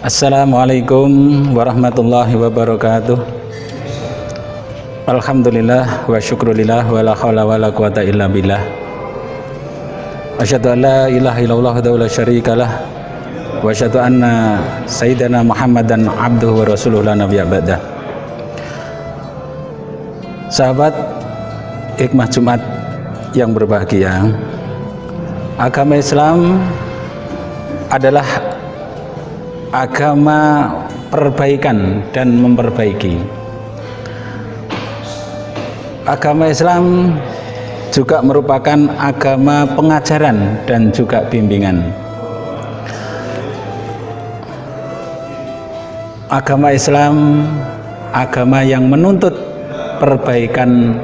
Assalamualaikum warahmatullahi wabarakatuh. Alhamdulillah wa syukrulillah wa la hawla wa la quwata illa billah. Asyhadu an la ilaha illallah wa la syarikalah wa asyhadu anna sayyidana Muhammadan abduhu wa rasuluhu la nabiyya ba'dah. Sahabat Hikmah Jumat yang berbahagia, agama Islam adalah agama perbaikan dan memperbaiki. Agama Islam juga merupakan agama pengajaran dan juga bimbingan. Agama Islam agama yang menuntut perbaikan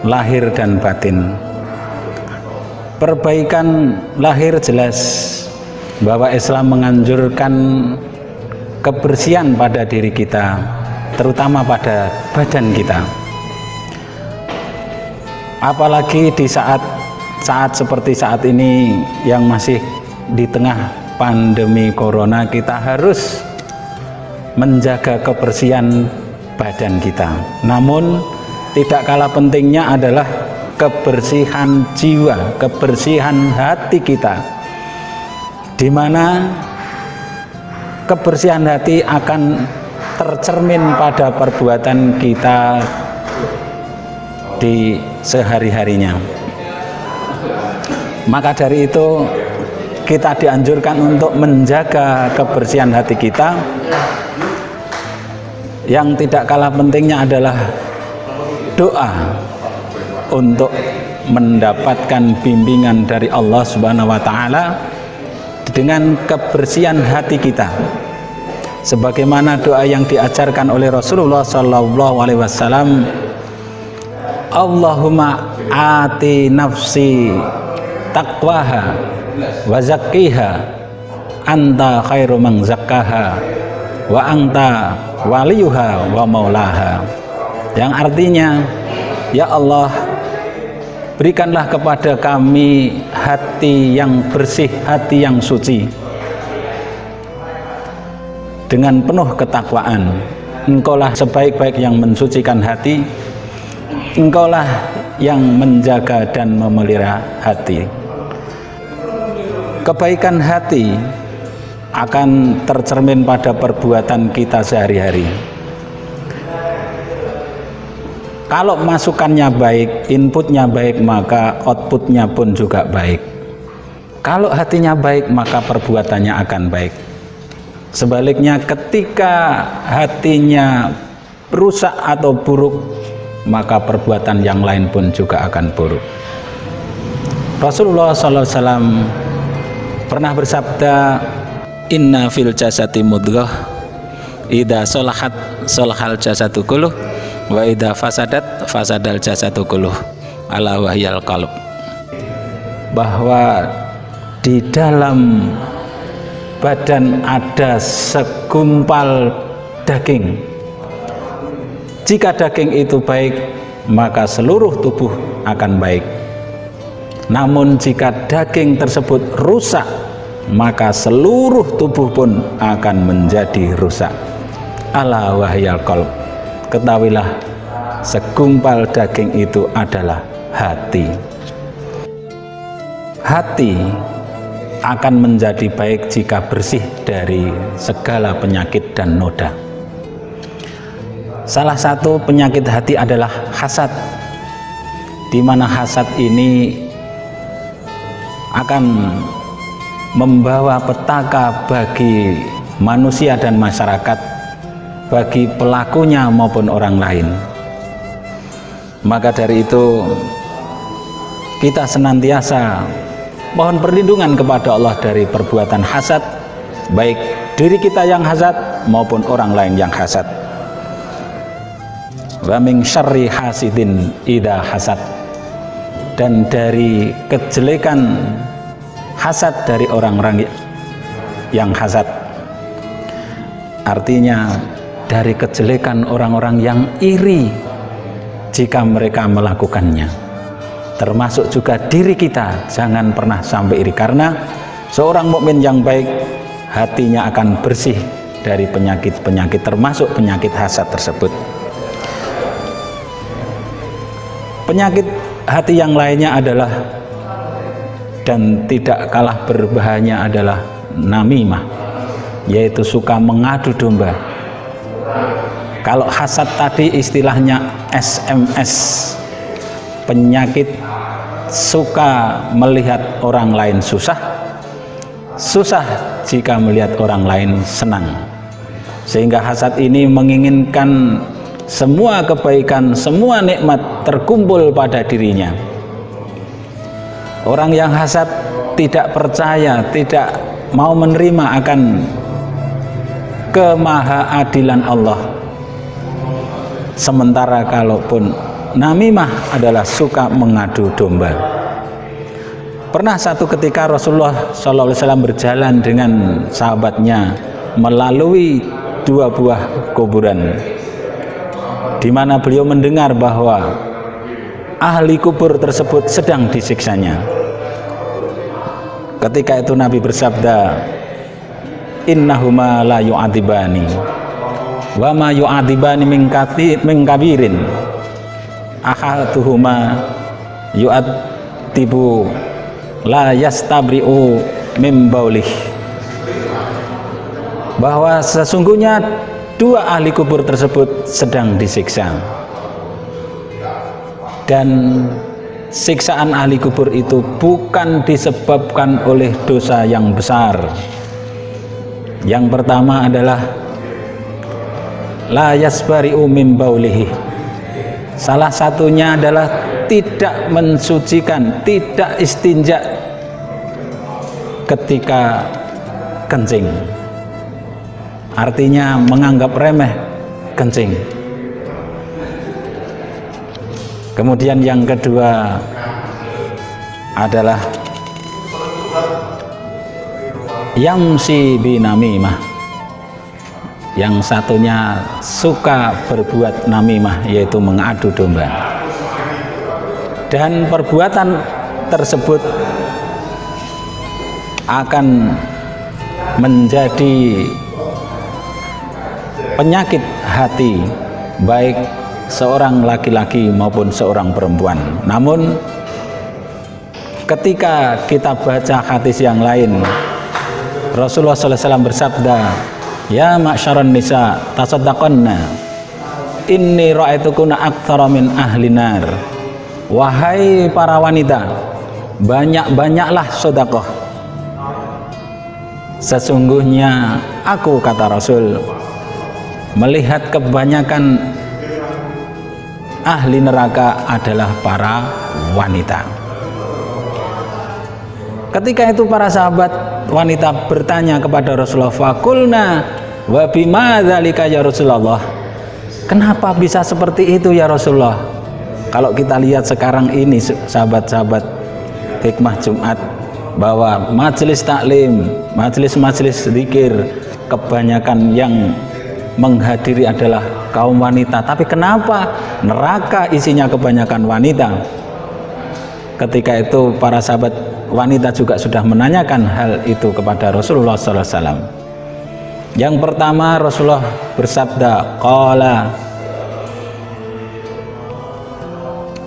lahir dan batin. Perbaikan lahir jelas bahwa Islam menganjurkan kebersihan pada diri kita, terutama pada badan kita. Apalagi di saat seperti saat ini yang masih di tengah pandemi corona, kita harus menjaga kebersihan badan kita. Namun tidak kalah pentingnya adalah kebersihan jiwa, kebersihan hati kita, di mana kebersihan hati akan tercermin pada perbuatan kita di sehari-harinya. Maka dari itu kita dianjurkan untuk menjaga kebersihan hati kita. Yang tidak kalah pentingnya adalah doa untuk mendapatkan bimbingan dari Allah Subhanahu wa taala dengan kebersihan hati kita, sebagaimana doa yang diajarkan oleh Rasulullah sallallahu alaihi wasallam, Allahumma ati nafsi taqwaha wa zakkiha anta khairu man zakkaha wa anta waliyuha wa maulaha, yang artinya, ya Allah, berikanlah kepada kami hati yang bersih, hati yang suci, dengan penuh ketakwaan. Engkaulah sebaik-baik yang mensucikan hati, Engkaulah yang menjaga dan memelihara hati. Kebaikan hati akan tercermin pada perbuatan kita sehari-hari. Kalau masukannya baik, inputnya baik, maka outputnya pun juga baik. Kalau hatinya baik, maka perbuatannya akan baik. Sebaliknya, ketika hatinya rusak atau buruk, maka perbuatan yang lain pun juga akan buruk. Rasulullah SAW pernah bersabda, Inna fil jasati mudghah, idza sholahat sholahal jasadu kulluh, wa idza fasadat fasadal jasadu kulluh, ala wahyal qalb. Bahwa di dalam badan ada segumpal daging. Jika daging itu baik, maka seluruh tubuh akan baik. Namun jika daging tersebut rusak, maka seluruh tubuh pun akan menjadi rusak. Ala wahyal qalb. Ketahuilah, segumpal daging itu adalah hati. Hati akan menjadi baik jika bersih dari segala penyakit dan noda. Salah satu penyakit hati adalah hasad, di mana hasad ini akan membawa petaka bagi manusia dan masyarakat, bagi pelakunya maupun orang lain. Maka dari itu kita senantiasa mohon perlindungan kepada Allah dari perbuatan hasad, baik diri kita yang hasad maupun orang lain yang hasad. Wa min syarri hasidin idza hasad, dan dari kejelekan hasad dari orang-orang yang hasad, artinya dari kejelekan orang-orang yang iri jika mereka melakukannya. Termasuk juga diri kita, jangan pernah sampai iri, karena seorang mukmin yang baik hatinya akan bersih dari penyakit-penyakit termasuk penyakit hasad tersebut. Penyakit hati yang lainnya adalah dan tidak kalah berbahayanya adalah namimah, yaitu suka mengadu domba. Kalau hasad tadi istilahnya SMS, penyakit suka melihat orang lain susah, susah jika melihat orang lain senang. Sehingga hasad ini menginginkan semua kebaikan, semua nikmat terkumpul pada dirinya. Orang yang hasad tidak percaya, tidak mau menerima akan kemahaadilan Allah. Sementara kalaupun namimah adalah suka mengadu domba. Pernah satu ketika Rasulullah SAW berjalan dengan sahabatnya melalui 2 buah kuburan, di mana beliau mendengar bahwa ahli kubur tersebut sedang disiksanya. Ketika itu Nabi bersabda, innahuma la yu'adzibani wa ma yu'adzibani min kabirin ahaduhuma yu'adzibu la yastabri'u mim baulih, bahwa sesungguhnya 2 ahli kubur tersebut sedang disiksa, dan siksaan ahli kubur itu bukan disebabkan oleh dosa yang besar. Yang pertama adalah la yasbari'u mim baulihi, salah satunya adalah tidak mensucikan, tidak istinja ketika kencing, artinya menganggap remeh kencing. Kemudian yang kedua adalah yamsi binamimah, yang satunya suka berbuat namimah, yaitu mengadu domba. Dan perbuatan tersebut akan menjadi penyakit hati baik seorang laki-laki maupun seorang perempuan. Namun ketika kita baca hadis yang lain, Rasulullah SAW bersabda, ya ma'syaran nisa tasaddaqanna inni ra'aitukuna aktsara min ahli nar. Wahai para wanita, banyak-banyaklah sedekah. Sesungguhnya aku, kata Rasul, melihat kebanyakan ahli neraka adalah para wanita. Ketika itu para sahabat wanita bertanya kepada Rasulullah, fakulna wa bima dzalika ya Rasulullah, kenapa bisa seperti itu ya Rasulullah? Kalau kita lihat sekarang ini sahabat-sahabat hikmah Jumat, bahwa majelis taklim, majelis-majelis zikir, kebanyakan yang menghadiri adalah kaum wanita. Tapi kenapa neraka isinya kebanyakan wanita? Ketika itu para sahabat wanita juga sudah menanyakan hal itu kepada Rasulullah SAW. Yang pertama Rasulullah bersabda, qala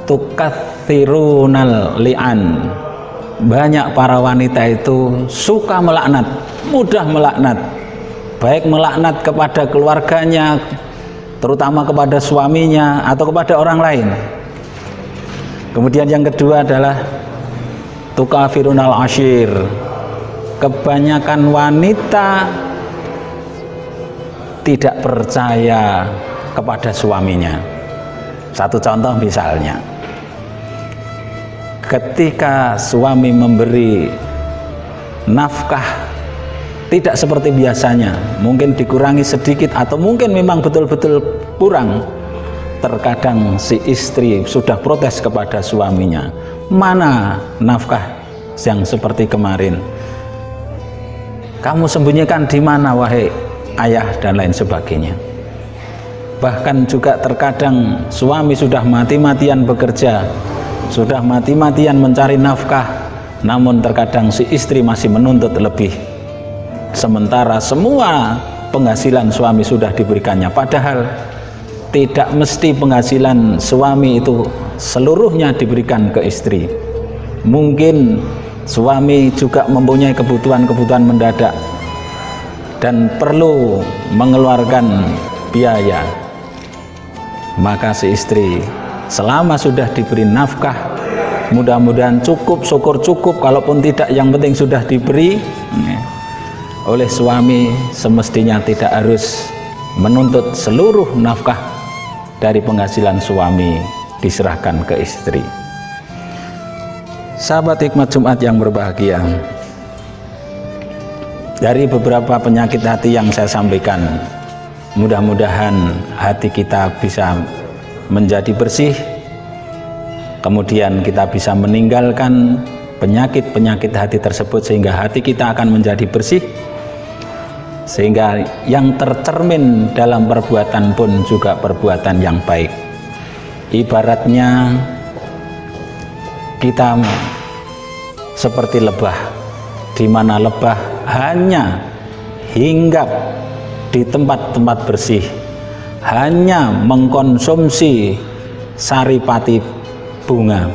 tukathirunal li'an, banyak para wanita itu suka melaknat, mudah melaknat, baik melaknat kepada keluarganya, terutama kepada suaminya atau kepada orang lain. Kemudian yang kedua adalah tukafirunal ashir, kebanyakan wanita tidak percaya kepada suaminya. Satu contoh misalnya, ketika suami memberi nafkah tidak seperti biasanya, mungkin dikurangi sedikit atau mungkin memang betul-betul kurang, terkadang si istri sudah protes kepada suaminya, mana nafkah yang seperti kemarin, kamu sembunyikan di mana wahai ayah, dan lain sebagainya. Bahkan juga terkadang suami sudah mati-matian bekerja, sudah mati-matian mencari nafkah, namun terkadang si istri masih menuntut lebih, sementara semua penghasilan suami sudah diberikannya, padahal tidak mesti penghasilan suami itu seluruhnya diberikan ke istri. Mungkin suami juga mempunyai kebutuhan-kebutuhan mendadak dan perlu mengeluarkan biaya, maka si istri selama sudah diberi nafkah, mudah-mudahan cukup, syukur cukup, kalaupun tidak yang penting sudah diberi oleh suami, semestinya tidak harus menuntut seluruh nafkah dari penghasilan suami diserahkan ke istri. Sahabat Hikmat Jumat yang berbahagia, dari beberapa penyakit hati yang saya sampaikan, mudah-mudahan hati kita bisa menjadi bersih, kemudian kita bisa meninggalkan penyakit-penyakit hati tersebut sehingga hati kita akan menjadi bersih, sehingga yang tercermin dalam perbuatan pun juga perbuatan yang baik. Ibaratnya kita seperti lebah, di mana lebah hanya hinggap di tempat-tempat bersih, hanya mengkonsumsi saripati bunga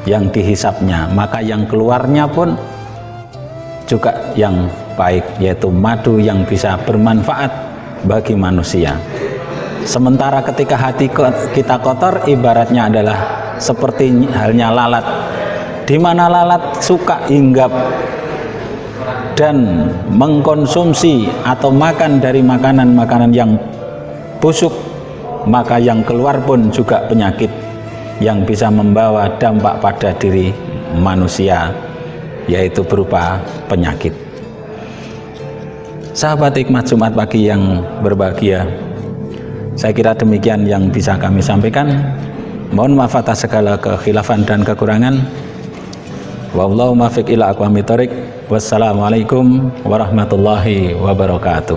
yang dihisapnya, maka yang keluarnya pun juga yang baik, yaitu madu yang bisa bermanfaat bagi manusia. Sementara ketika hati kita kotor, ibaratnya adalah seperti halnya lalat, di mana lalat suka hinggap dan mengkonsumsi atau makan dari makanan-makanan yang busuk, maka yang keluar pun juga penyakit yang bisa membawa dampak pada diri manusia, yaitu berupa penyakit. Sahabat Hikmat Jumat pagi yang berbahagia, saya kira demikian yang bisa kami sampaikan. Mohon maaf atas segala kekhilafan dan kekurangan. Wallahu muwaffiq ila aqwamit thoriq. Wassalamualaikum warahmatullahi wabarakatuh.